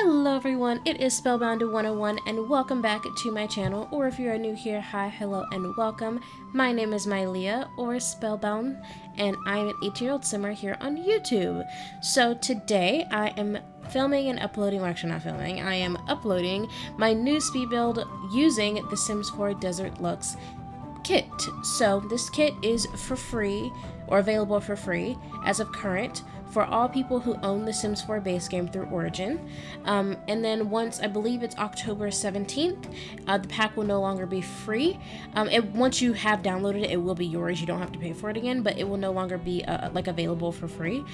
Hello everyone, it is Spellbound 101 and welcome back to my channel, or if you are new here, hi, hello, and welcome. My name is Mylia, or Spellbound, and I'm an 18-year-old simmer here on YouTube. So today I am filming and uploading, well actually not filming, I am uploading my new speed build using the Sims 4 Desert Luxe kit. So this kit is for free, or available for free, as of current, for all people who own the Sims 4 base game through Origin. And then once, I believe it's October 17th, the pack will no longer be free. Once you have downloaded it, it will be yours. You don't have to pay for it again, but it will no longer be available for free,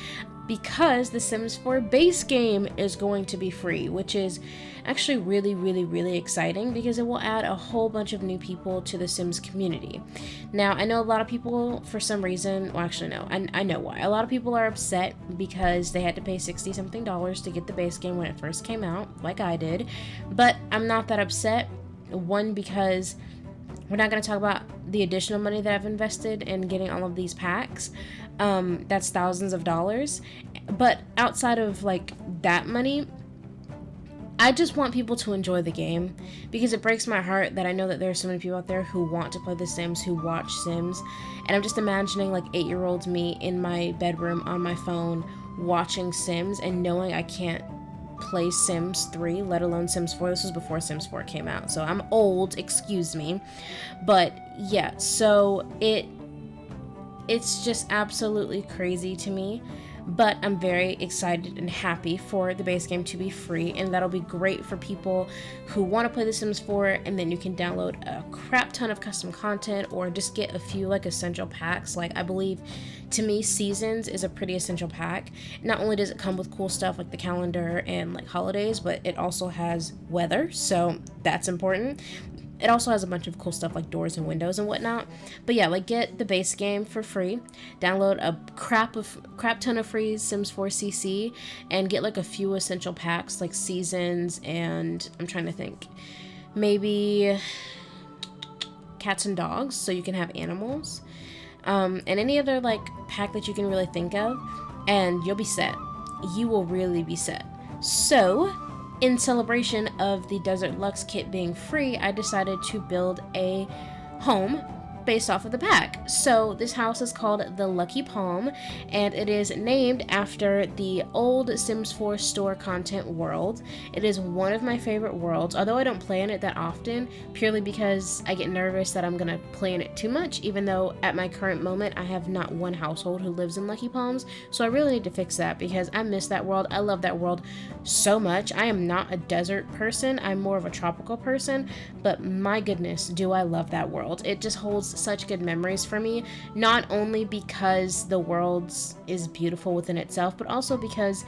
because the Sims 4 base game is going to be free, which is actually really exciting, because it will add a whole bunch of new people to the Sims community. Now, I know a lot of people, for some reason, well actually no, I know why. A lot of people are upset because they had to pay $60 something to get the base game when it first came out, like I did, but I'm not that upset. One, because we're not going to talk about the additional money that I've invested in getting all of these packs. That's thousands of dollars. But outside of like that money, I just want people to enjoy the game, because it breaks my heart that I know that there are so many people out there who want to play The Sims, who watch Sims, and I'm just imagining like 8-year-old me in my bedroom on my phone watching Sims and knowing I can't play Sims 3, let alone Sims 4. This was before Sims 4 came out, so I'm old, excuse me. But yeah, so it's just absolutely crazy to me. But I'm very excited and happy for the base game to be free, and that'll be great for people who want to play The Sims 4, and then you can download a crap ton of custom content, or just get a few like essential packs. Like, I believe, to me, Seasons is a pretty essential pack. Not only does it come with cool stuff like the calendar and like holidays, but it also has weather, so that's important. It also has a bunch of cool stuff like doors and windows and whatnot. But yeah, like, get the base game for free, download a crap ton of free Sims 4 CC, and get like a few essential packs like Seasons, and I'm trying to think, maybe cats and dogs, so you can have animals, and any other like pack that you can really think of, and you'll be set. You will really be set. So, in celebration of the Desert Luxe kit being free, I decided to build a home based off of the pack. So this house is called the Lucky Palm, and it is named after the old Sims 4 store content world. It is one of my favorite worlds, although I don't play in it that often, purely because I get nervous that I'm gonna play in it too much, even though at my current moment I have not one household who lives in Lucky Palms. So I really need to fix that, because I miss that world. I love that world so much. I am not a desert person, I'm more of a tropical person, but my goodness, do I love that world. It just holds such good memories for me, not only because the world is beautiful within itself, but also because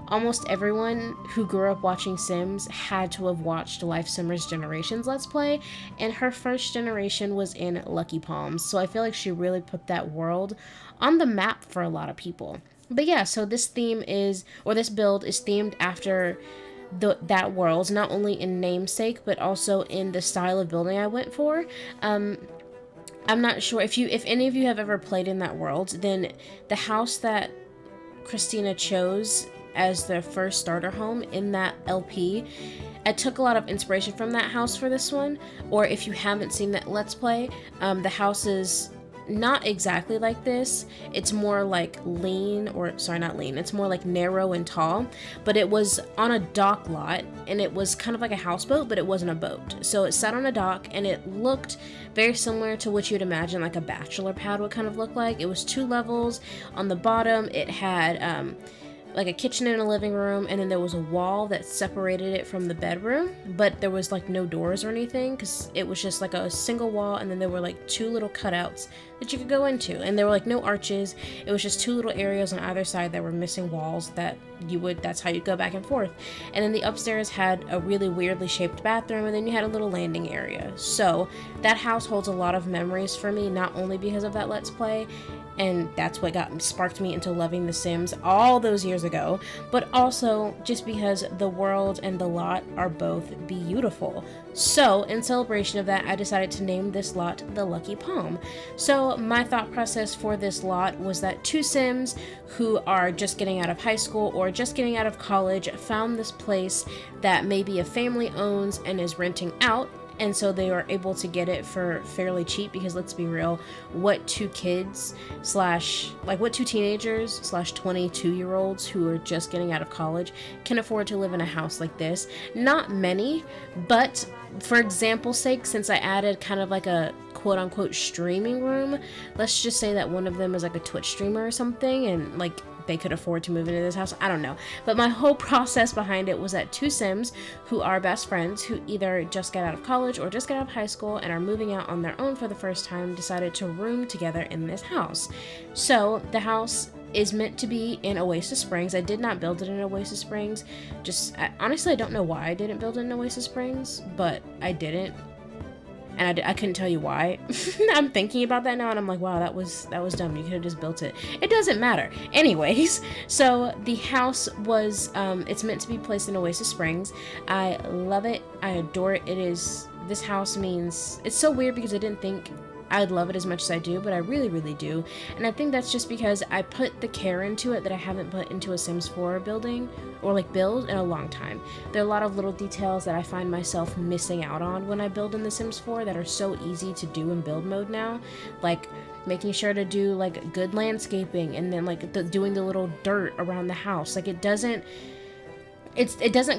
almost everyone who grew up watching Sims had to have watched Life Simmer's Generations Let's Play, and her first generation was in Lucky Palms, so I feel like she really put that world on the map for a lot of people. But yeah, so this build is themed after that world, not only in namesake, but also in the style of building I went for. I'm not sure if any of you have ever played in that world, then the house that Christina chose as their first starter home in that LP, I took a lot of inspiration from that house for this one. Or if you haven't seen that Let's Play, the house is not exactly like this. It's more like it's more like narrow and tall, but it was on a dock lot, and it was kind of like a houseboat, but it wasn't a boat. So it sat on a dock, and it looked very similar to what you'd imagine like a bachelor pad would kind of look like. It was 2 levels. On the bottom, it had like a kitchen and a living room, and then there was a wall that separated it from the bedroom, but there was like no doors or anything, because it was just like a single wall, and then there were like 2 little cutouts that you could go into, and there were like no arches. It was just 2 little areas on either side that were missing walls that's how you go back and forth. And then the upstairs had a really weirdly shaped bathroom, and then you had a little landing area. So that house holds a lot of memories for me, not only because of that Let's Play, and that's what sparked me into loving The Sims all those years ago, but also just because the world and the lot are both beautiful. So in celebration of that, I decided to name this lot the Lucky Palm. So So my thought process for this lot was that two Sims who are just getting out of high school or just getting out of college found this place that maybe a family owns and is renting out, and so they were able to get it for fairly cheap, because let's be real, what two kids slash like what two teenagers slash 22-year-olds who are just getting out of college can afford to live in a house like this? Not many, but for example's sake, since I added kind of like a quote-unquote streaming room, let's just say that one of them is like a Twitch streamer or something, and like they could afford to move into this house. I don't know. But my whole process behind it was that two Sims who are best friends, who either just got out of college or just got out of high school and are moving out on their own for the first time, decided to room together in this house. So the house is meant to be in Oasis Springs. I did not build it in Oasis Springs. Honestly, I don't know why I didn't build it in Oasis Springs, but I didn't. And I couldn't tell you why. I'm thinking about that now, and I'm like, wow, that was dumb. You could have just built it. It doesn't matter. Anyways, so the house was, it's meant to be placed in Oasis Springs. I love it. I adore it. This house means, it's so weird because I didn't think I'd love it as much as I do, but I really, really do. And I think that's just because I put the care into it that I haven't put into a Sims 4 building or like build in a long time. There are a lot of little details that I find myself missing out on when I build in the Sims 4 that are so easy to do in build mode now, like making sure to do like good landscaping, and then like doing the little dirt around the house. Like it doesn't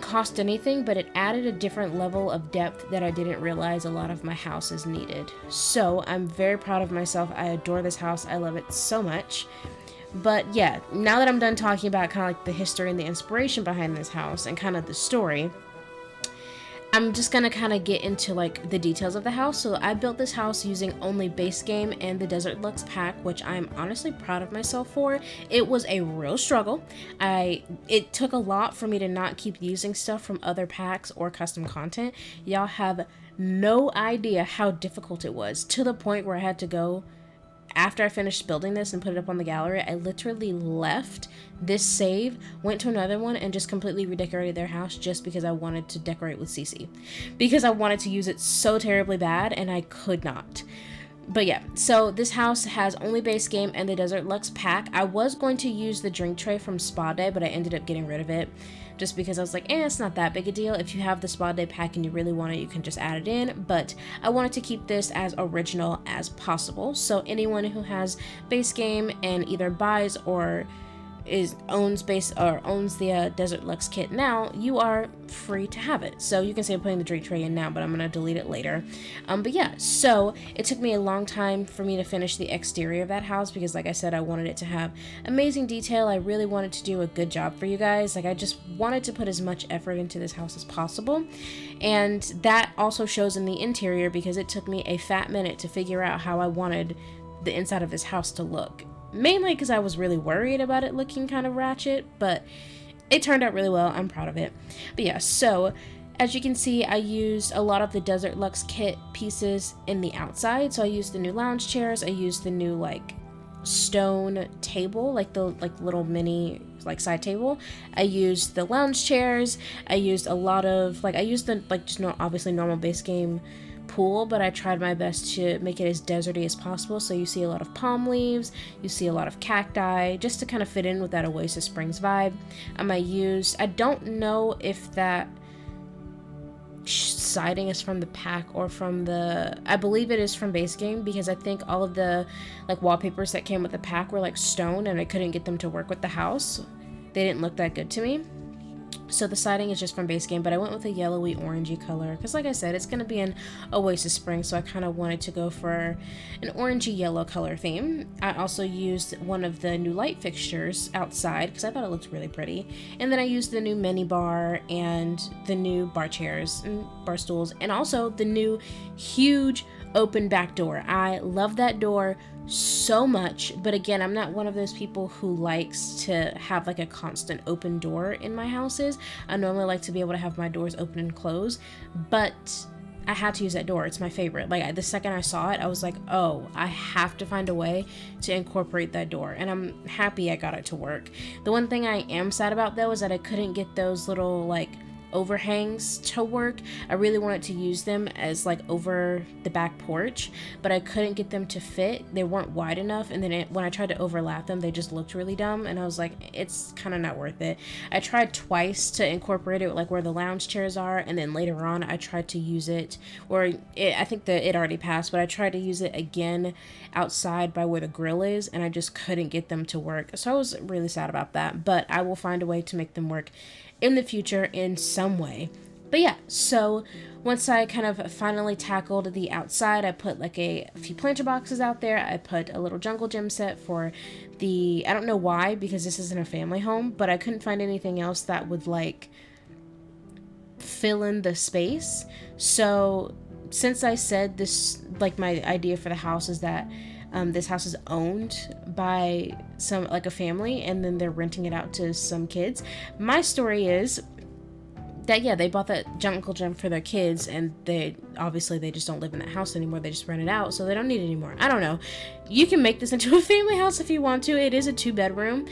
cost anything, but it added a different level of depth that I didn't realize a lot of my houses needed. So I'm very proud of myself. I adore this house. I love it so much. But yeah, now that I'm done talking about kind of like the history and the inspiration behind this house and kind of the story, I'm just gonna kind of get into like the details of the house. So I built this house using only base game and the Desert Luxe pack, which I'm honestly proud of myself for. It was a real struggle. It took a lot for me to not keep using stuff from other packs or custom content. Y'all have no idea how difficult it was, to the point where I had to go, after I finished building this and put it up on the gallery, I literally left this save, went to another one, and just completely redecorated their house just because I wanted to decorate with CC. Because I wanted to use it so terribly bad, and I could not. But yeah, so this house has only base game and the Desert Luxe pack. I was going to use the drink tray from Spa Day, but I ended up getting rid of it just because I was like, it's not that big a deal. If you have the Spa Day pack and you really want it, you can just add it in. But I wanted to keep this as original as possible. So anyone who has base game and either buys or owns the Desert Luxe kit now, you are free to have it. So you can say I'm putting the drink tray in now, but I'm gonna delete it later. But yeah, so it took me a long time for me to finish the exterior of that house because, like I said, I wanted it to have amazing detail. I really wanted to do a good job for you guys. Like I just wanted to put as much effort into this house as possible, and that also shows in the interior because it took me a fat minute to figure out how I wanted the inside of this house to look. Mainly because I was really worried about it looking kind of ratchet, but it turned out really well. I'm proud of it. But yeah, so as you can see, I used a lot of the Desert Luxe kit pieces in the outside. So I used the new lounge chairs. I used the new like stone table, like the little mini like side table. I used the lounge chairs. I used a lot of I used the obviously normal base game pool, but I tried my best to make it as deserty as possible. So you see a lot of palm leaves, you see a lot of cacti, just to kind of fit in with that Oasis Springs vibe. I don't know if that siding is from the pack or from I believe it is from base game, because I think all of the wallpapers that came with the pack were stone and I couldn't get them to work with the house. They didn't look that good to me. So the siding is just from base game, but I went with a yellowy orangey color because, like I said, it's going to be in Oasis Springs, so I kind of wanted to go for an orangey yellow color theme. I also used one of the new light fixtures outside because I thought it looked really pretty, and then I used the new mini bar and the new bar chairs and bar stools, and also the new huge open back door. I love that door so much, but again, I'm not one of those people who likes to have a constant open door in my houses. I normally like to be able to have my doors open and close, but I had to use that door. It's my favorite. The second I saw it, I was like, oh, I have to find a way to incorporate that door, and I'm happy I got it to work. The one thing I am sad about though is that I couldn't get those little overhangs to work. I really wanted to use them as like over the back porch, but I couldn't get them to fit. They weren't wide enough, and then when I tried to overlap them, they just looked really dumb, and I was like, it's kind of not worth it. I tried twice to incorporate it like where the lounge chairs are, and then later on I tried to use it, I think that it already passed, but I tried to use it again outside by where the grill is, and I just couldn't get them to work. So I was really sad about that, but I will find a way to make them work in the future in some way. But yeah, so once I kind of finally tackled the outside, I put like a few planter boxes out there. I put a little jungle gym set for I don't know why, because this isn't a family home, but I couldn't find anything else that would like fill in the space. So since I said this, like my idea for the house is that this house is owned by a family, and then they're renting it out to some kids. My story is that, yeah, they bought that jungle gym for their kids, and they just don't live in that house anymore. They just rent it out, so they don't need it anymore. I don't know. You can make this into a family house if you want to. It is a 2-bedroom.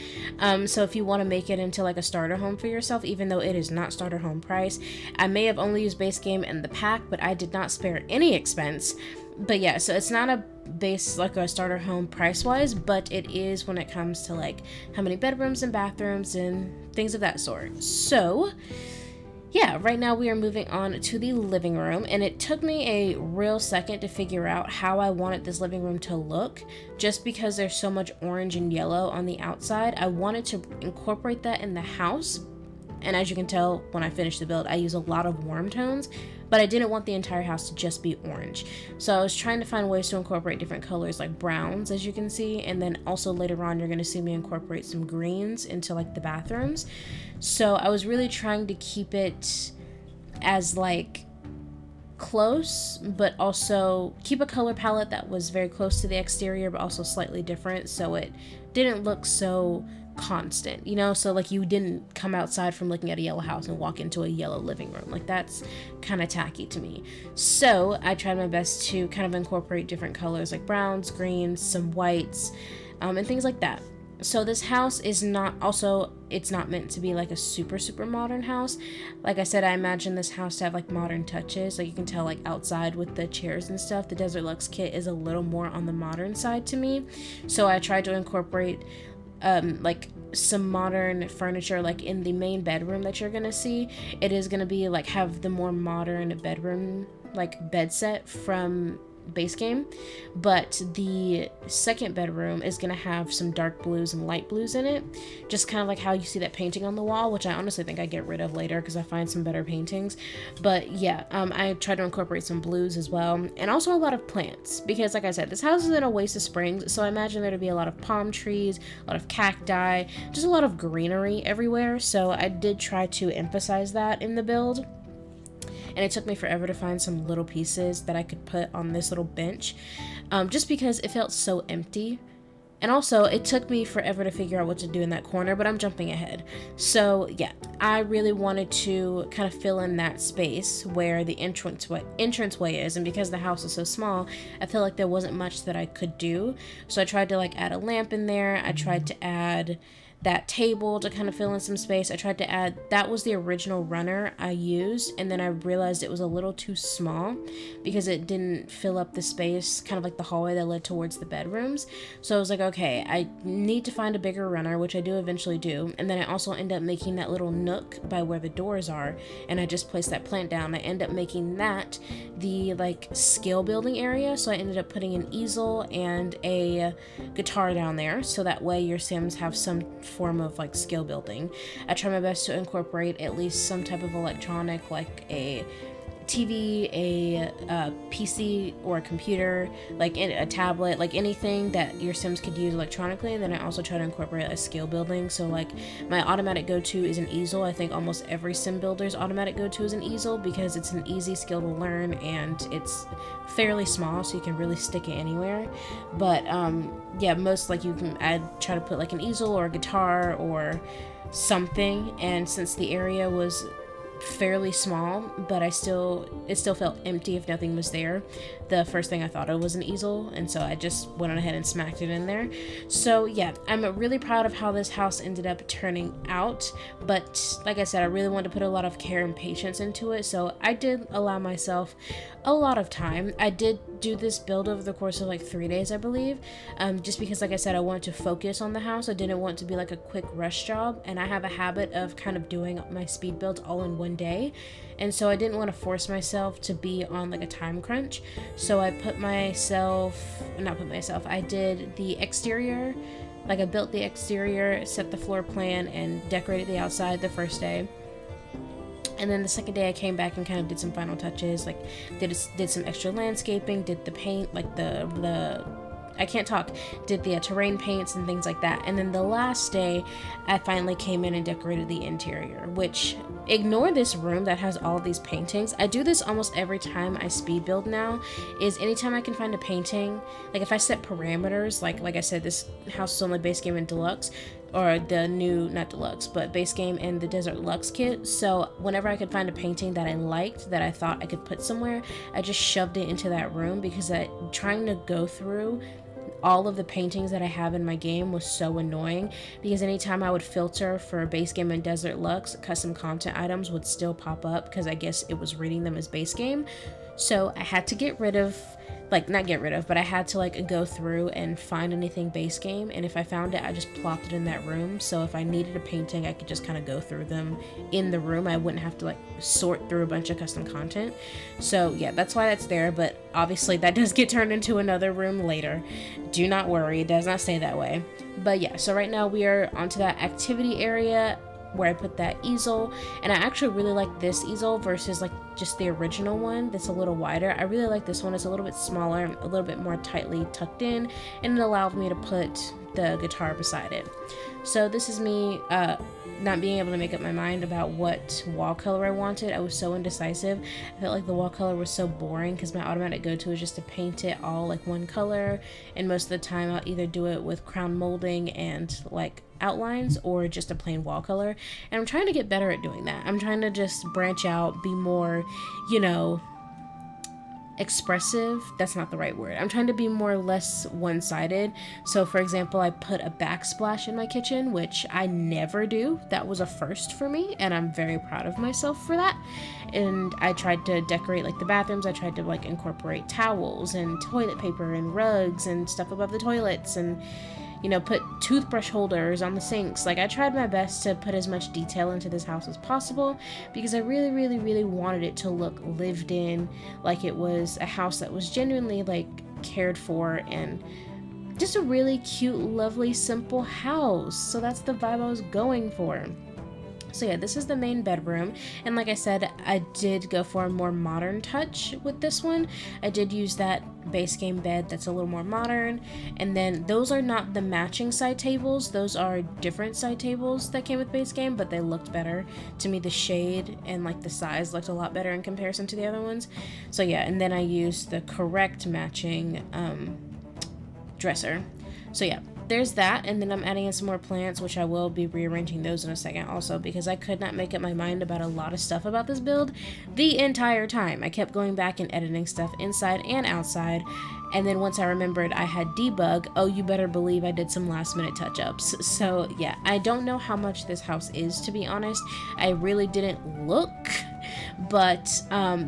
So if you want to make it into like a starter home for yourself, even though it is not starter home price, I may have only used base game and the pack, but I did not spare any expense. But yeah, so it's not a base like a starter home price wise, but it is when it comes to like how many bedrooms and bathrooms and things of that sort. So yeah, right now we are moving on to the living room, and it took me a real second to figure out how I wanted this living room to look, just because there's so much orange and yellow on the outside. I wanted to incorporate that in the house, and as you can tell when I finish the build, I use a lot of warm tones, but I didn't want the entire house to just be orange. So I was trying to find ways to incorporate different colors like browns, as you can see, and then also later on you're going to see me incorporate some greens into like the bathrooms. So I was really trying to keep it as like close, but also keep a color palette that was very close to the exterior but also slightly different, so it didn't look so constant, you know? So like you didn't come outside from looking at a yellow house and walk into a yellow living room. Like that's kind of tacky to me. So I tried my best to kind of incorporate different colors like browns, greens, some whites, and things like that. So this house is it's not meant to be like a super modern house. Like I said, I imagine this house to have like modern touches. Like you can tell like outside with the chairs and stuff, the Desert Luxe kit is a little more on the modern side to me. So I tried to incorporate like some modern furniture like in the main bedroom that you're gonna see. It is gonna be like have the more modern bedroom like bed set from base game, but the second bedroom is gonna have some dark blues and light blues in it, just kind of like how you see that painting on the wall, which I honestly think I get rid of later because I find some better paintings. But yeah, I try to incorporate some blues as well, and also a lot of plants, because like I said, this house is in Oasis Springs, so I imagine there to be a lot of palm trees, a lot of cacti, just a lot of greenery everywhere. So I did try to emphasize that in the build. And it took me forever to find some little pieces that I could put on this little bench, just because it felt so empty. And also, it took me forever to figure out what to do in that corner, but I'm jumping ahead. So yeah, I really wanted to kind of fill in that space where the entranceway is, and because the house is so small, I feel like there wasn't much that I could do. So I tried to like add a lamp in there. I tried to add that table to kind of fill in some space. I tried to add, that was the original runner I used, and then I realized it was a little too small because it didn't fill up the space, kind of like the hallway that led towards the bedrooms. So I was like, okay, I need to find a bigger runner, which I do eventually do. And then I also end up making that little nook by where the doors are, and I just placed that plant down. I end up making that the like skill building area. So I ended up putting an easel and a guitar down there, so that way your Sims have some form of like skill building. I try my best to incorporate at least some type of electronic, like a TV, a PC or a computer, like a tablet, like anything that your Sims could use electronically. And then I also try to incorporate a skill building. So like my automatic go-to is an easel. I think almost every Sim builder's automatic go-to is an easel because it's an easy skill to learn and it's fairly small, so you can really stick it anywhere. But yeah, most like you can try to put like an easel or a guitar or something. And since the area was fairly small, but it still felt empty if nothing was there. The first thing I thought of was an easel, and so I just went on ahead and smacked it in there. So yeah, I'm really proud of how this house ended up turning out, but like I said, I really wanted to put a lot of care and patience into it, so I did allow myself a lot of time. I did do this build over the course of like 3 days, I believe, just because, like I said, I wanted to focus on the house. I didn't want to be like a quick rush job, and I have a habit of kind of doing my speed builds all in one day, and so I didn't want to force myself to be on like a time crunch. So I did the exterior, like I built the exterior, set the floor plan, and decorated the outside the first day. And then the second day I came back and kind of did some final touches, like did some extra landscaping, did the paint, like did the terrain paints and things like that. And then the last day I finally came in and decorated the interior, which, ignore this room that has all of these paintings. I do this almost every time I speed build now, is anytime I can find a painting, like if I set parameters, like I said, this house is only base game and deluxe, or the new, not deluxe, but base game and the Desert Luxe kit. So whenever I could find a painting that I liked, that I thought I could put somewhere, I just shoved it into that room, because trying to go through all of the paintings that I have in my game was so annoying, because anytime I would filter for base game and Desert Luxe, custom content items would still pop up, because I guess it was reading them as base game. So I had to get rid of, but I had to like go through and find anything base game, and if I found it, I just plopped it in that room. So if I needed a painting, I could just kind of go through them in the room. I wouldn't have to like sort through a bunch of custom content. So yeah, that's why that's there, but obviously that does get turned into another room later. Do not worry, it does not stay that way. But yeah, so right now we are onto that activity area where I put that easel, and I actually really like this easel versus like just the original one that's a little wider. I really like this one. It's a little bit smaller, a little bit more tightly tucked in, and it allowed me to put the guitar beside it. So this is me not being able to make up my mind about what wall color I wanted. I was so indecisive. I felt like the wall color was so boring, because my automatic go-to is just to paint it all like one color, and most of the time I'll either do it with crown molding and like outlines, or just a plain wall color. And I'm trying to get better at doing that. I'm trying to just branch out, be more, expressive. That's not the right word. I'm trying to be more or less one-sided. So for example, I put a backsplash in my kitchen, which I never do. That was a first for me, and I'm very proud of myself for that. And I tried to decorate like the bathrooms. I tried to like incorporate towels and toilet paper and rugs and stuff above the toilets, and put toothbrush holders on the sinks. Like, I tried my best to put as much detail into this house as possible, because I really, really, really wanted it to look lived in, like it was a house that was genuinely like cared for, and just a really cute, lovely, simple house. So that's the vibe I was going for. So yeah, this is the main bedroom, and like I said, I did go for a more modern touch with this one. I did use that base game bed that's a little more modern, and then those are not the matching side tables. Those are different side tables that came with base game, but they looked better. To me, the shade and like the size looked a lot better in comparison to the other ones. So yeah, and then I used the correct matching dresser. So yeah, there's that, and then I'm adding in some more plants, which I will be rearranging those in a second also, because I could not make up my mind about a lot of stuff about this build the entire time. I kept going back and editing stuff inside and outside, and then once I remembered I had debug, oh, you better believe I did some last minute touch-ups. So yeah, I don't know how much this house is, to be honest. I really didn't look, but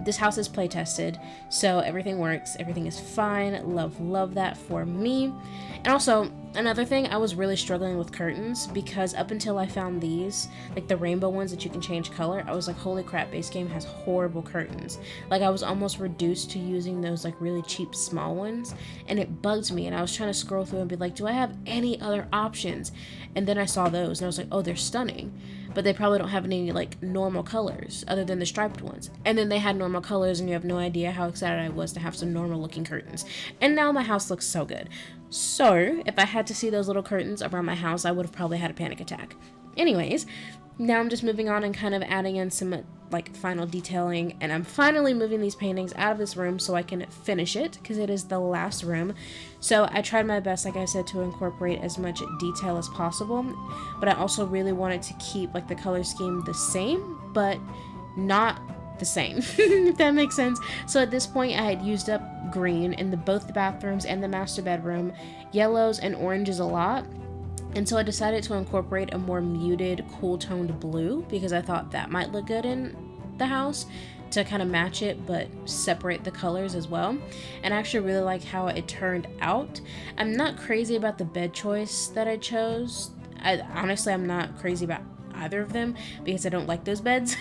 this house is play tested, so everything works, everything is fine. Love that for me. And also, another thing, I was really struggling with curtains, because up until I found these, like the rainbow ones that you can change color, I was like, holy crap, base game has horrible curtains. Like, I was almost reduced to using those like really cheap small ones, and it bugged me, and I was trying to scroll through and be like, do I have any other options? And then I saw those, and I was like, oh, they're stunning, but they probably don't have any like normal colors other than the striped ones. And then they had normal colors, and you have no idea how excited I was to have some normal looking curtains. And now my house looks so good. So if I had to see those little curtains around my house, I would have probably had a panic attack. Anyways, now I'm just moving on and kind of adding in some like final detailing, and I'm finally moving these paintings out of this room so I can finish it, because it is the last room. So I tried my best, like I said, to incorporate as much detail as possible, but I also really wanted to keep like the color scheme the same, but not the same, if that makes sense. So at this point, I had used up green in both the bathrooms and the master bedroom, yellows and oranges a lot. And so I decided to incorporate a more muted, cool toned blue because I thought that might look good in the house to kind of match it but separate the colors as well. And I actually really like how it turned out. I'm not crazy about the bed choice that I chose. Honestly, I'm not crazy about either of them because I don't like those beds.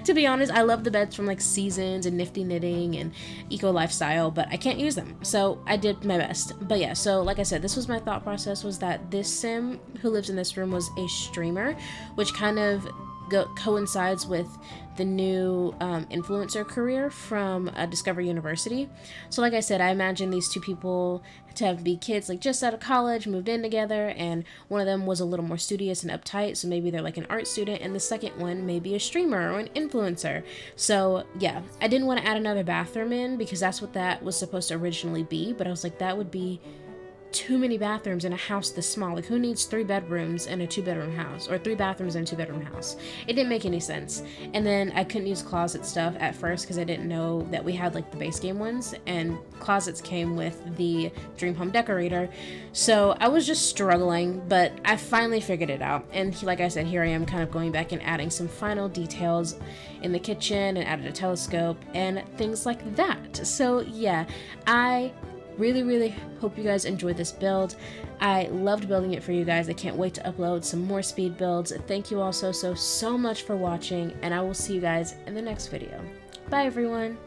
To be honest, I love the beds from like Seasons and Nifty Knitting and Eco Lifestyle, but I can't use them, so I did my best. But yeah, so like I said, this was my thought process, was that this sim who lives in this room was a streamer, which kind of coincides with the new influencer career from Discover University. So like I said, I imagine these two people to be kids like just out of college, moved in together, and one of them was a little more studious and uptight, so maybe they're like an art student, and the second one may be a streamer or an influencer. So yeah, I didn't want to add another bathroom in because that's what that was supposed to originally be, but I was like, that would be too many bathrooms in a house this small. Like, who needs 3 bedrooms in a 2-bedroom house, or 3 bathrooms in a 2-bedroom house? It didn't make any sense. And then I couldn't use closet stuff at first because I didn't know that we had like the base game ones, and closets came with the Dream Home Decorator. So I was just struggling, but I finally figured it out. And like I said, here I am kind of going back and adding some final details in the kitchen and added a telescope and things like that. So yeah, I really hope you guys enjoyed this build. I loved building it for you guys. I can't wait to upload some more speed builds. Thank you all so much for watching, and I will see you guys in the next video. Bye everyone.